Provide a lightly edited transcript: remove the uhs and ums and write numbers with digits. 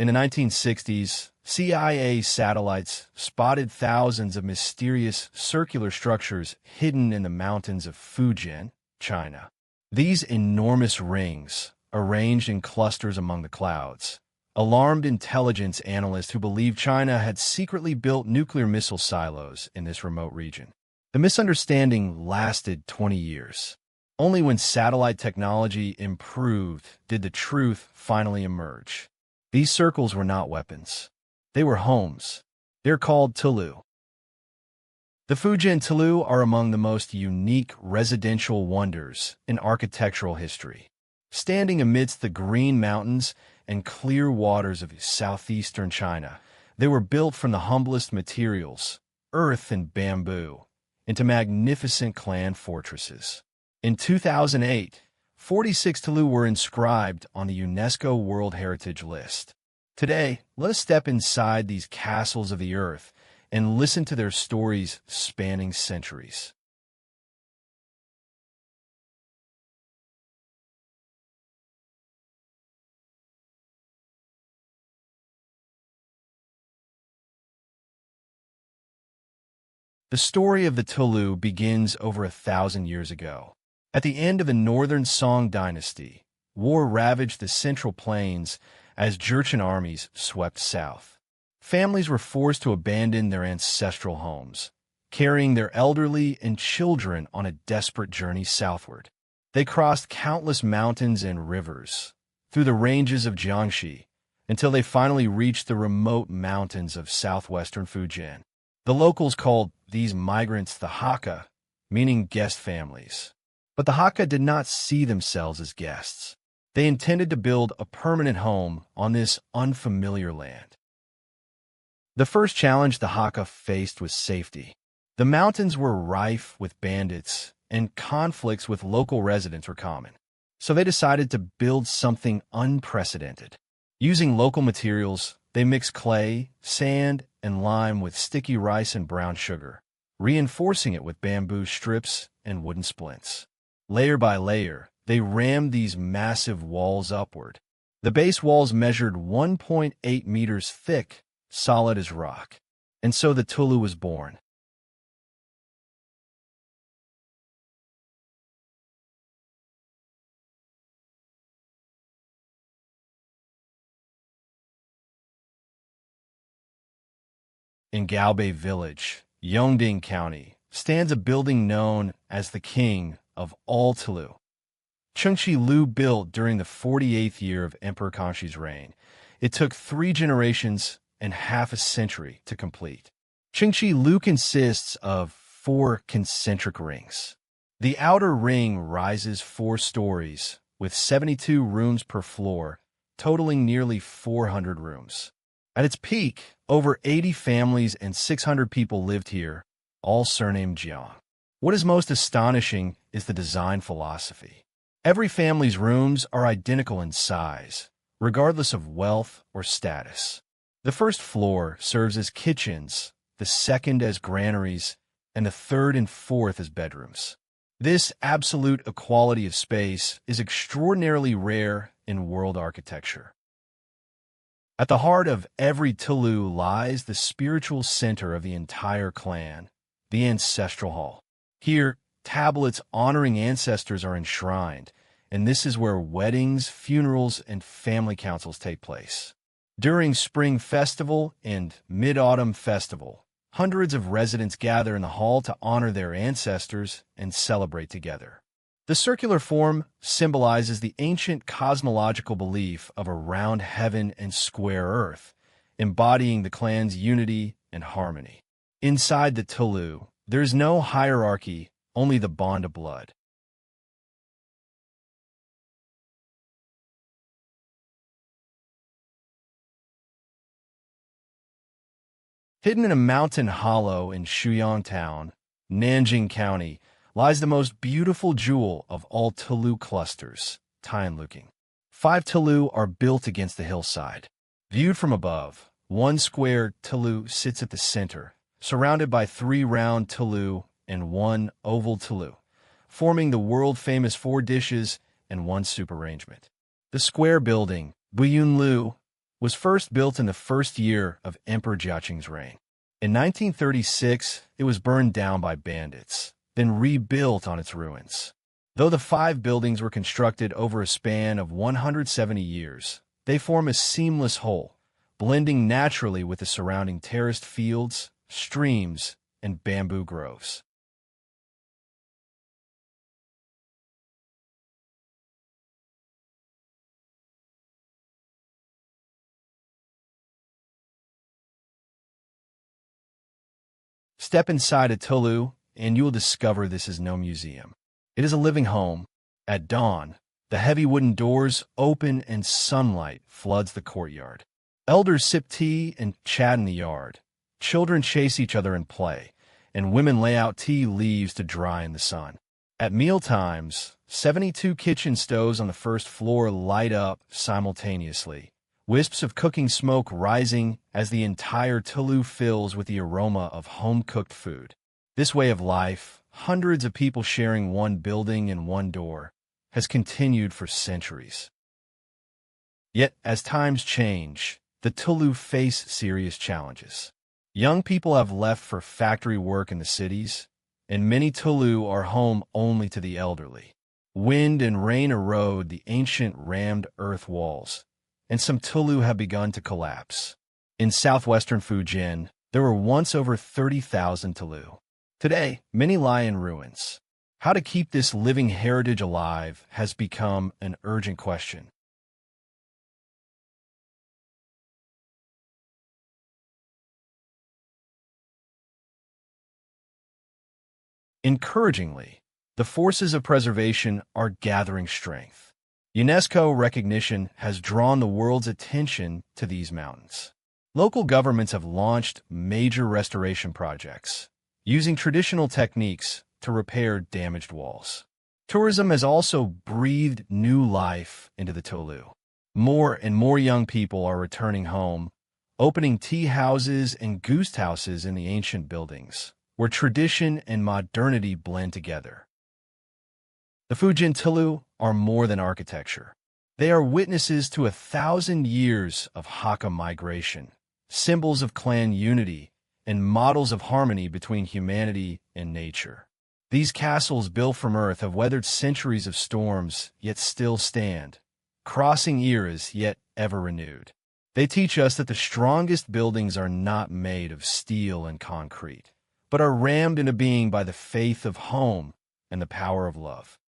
In the 1960s, CIA satellites spotted thousands of mysterious circular structures hidden in the mountains of Fujian, China. These enormous rings, arranged in clusters among the clouds, alarmed intelligence analysts who believed China had secretly built nuclear missile silos in this remote region. The misunderstanding lasted 20 years. Only when satellite technology improved did the truth finally emerge. These circles were not weapons. They were homes. They're called Tulou. The Fujian Tulou are among the most unique residential wonders in architectural history. Standing amidst the green mountains and clear waters of southeastern China, they were built from the humblest materials, earth and bamboo, into magnificent clan fortresses. In 2008, 46 Tulou were inscribed on the UNESCO World Heritage list. Today, let us step inside these castles of the earth and listen to their stories spanning centuries. The story of the Tulou begins over 1,000 years ago. At the end of the northern Song dynasty, war ravaged the central plains as Jurchen armies swept south. Families were forced to abandon their ancestral homes, carrying their elderly and children on a desperate journey southward. They crossed countless mountains and rivers, through the ranges of Jiangxi, until they finally reached the remote mountains of southwestern Fujian. The locals called these migrants the Hakka, meaning guest families. But the Hakka did not see themselves as guests. They intended to build a permanent home on this unfamiliar land. The first challenge the Hakka faced was safety. The mountains were rife with bandits, and conflicts with local residents were common. So they decided to build something unprecedented. Using local materials, they mixed clay, sand, and lime with sticky rice and brown sugar, reinforcing it with bamboo strips and wooden splints. Layer by layer, they rammed these massive walls upward. The base walls measured 1.8 meters thick, solid as rock. And so the Tulou was born. In Gaobei Village, Yongding County, stands a building known as the King of all Tulou. Chengqi Lou built during the 48th year of Emperor Kangxi's reign. It took 3 generations and half a century to complete. Chengqi Lou consists of 4 concentric rings. The outer ring rises 4 stories, with 72 rooms per floor, totaling nearly 400 rooms. At its peak, over 80 families and 600 people lived here, all surnamed Jiang. What is most astonishing is the design philosophy. Every family's rooms are identical in size, regardless of wealth or status. The first floor serves as kitchens, the second as granaries, and the third and fourth as bedrooms. This absolute equality of space is extraordinarily rare in world architecture. At the heart of every Tulou lies the spiritual center of the entire clan, the ancestral hall. Here, tablets honoring ancestors are enshrined, and this is where weddings, funerals, and family councils take place. During Spring Festival and Mid-Autumn Festival, hundreds of residents gather in the hall to honor their ancestors and celebrate together. The circular form symbolizes the ancient cosmological belief of a round heaven and square earth, embodying the clan's unity and harmony. Inside the Tulou, there's no hierarchy, only the bond of blood. Hidden in a mountain hollow in Shuyang Town, Nanjing County, lies the most beautiful jewel of all Tulou clusters, Tianluokeng. 5 Tulou are built against the hillside. Viewed from above, one square Tulou sits at the center, surrounded by 3 round Tulou and 1 oval Tulou, forming the world-famous 4 dishes and 1 soup arrangement. The square building, Fujian Lou, was first built in the first year of Emperor Jiaqing's reign. In 1936, it was burned down by bandits, then rebuilt on its ruins. Though the 5 buildings were constructed over a span of 170 years, they form a seamless whole, blending naturally with the surrounding terraced fields, streams, and bamboo groves. Step inside a Tulou, and you will discover this is no museum. It is a living home. At dawn, the heavy wooden doors open and sunlight floods the courtyard. Elders sip tea and chat in the yard. Children chase each other and play, and women lay out tea leaves to dry in the sun. At mealtimes, 72 kitchen stoves on the first floor light up simultaneously, wisps of cooking smoke rising as the entire Tulou fills with the aroma of home-cooked food. This way of life, hundreds of people sharing one building and one door, has continued for centuries. Yet, as times change, the Tulou face serious challenges. Young people have left for factory work in the cities, and many Tulou are home only to the elderly. Wind and rain erode the ancient rammed earth walls, and some Tulou have begun to collapse. In southwestern Fujian, there were once over 30,000 Tulou. Today, many lie in ruins. How to keep this living heritage alive has become an urgent question. Encouragingly, the forces of preservation are gathering strength. UNESCO recognition has drawn the world's attention to these mountains. Local governments have launched major restoration projects, using traditional techniques to repair damaged walls. Tourism has also breathed new life into the Tulou. More and more young people are returning home, opening tea houses and goose houses in the ancient buildings, where tradition and modernity blend together. The Fujian Tulou are more than architecture. They are witnesses to 1,000 years of Hakka migration, symbols of clan unity, and models of harmony between humanity and nature. These castles built from earth have weathered centuries of storms, yet still stand, crossing eras yet ever renewed. They teach us that the strongest buildings are not made of steel and concrete, but are rammed into being by the faith of home and the power of love.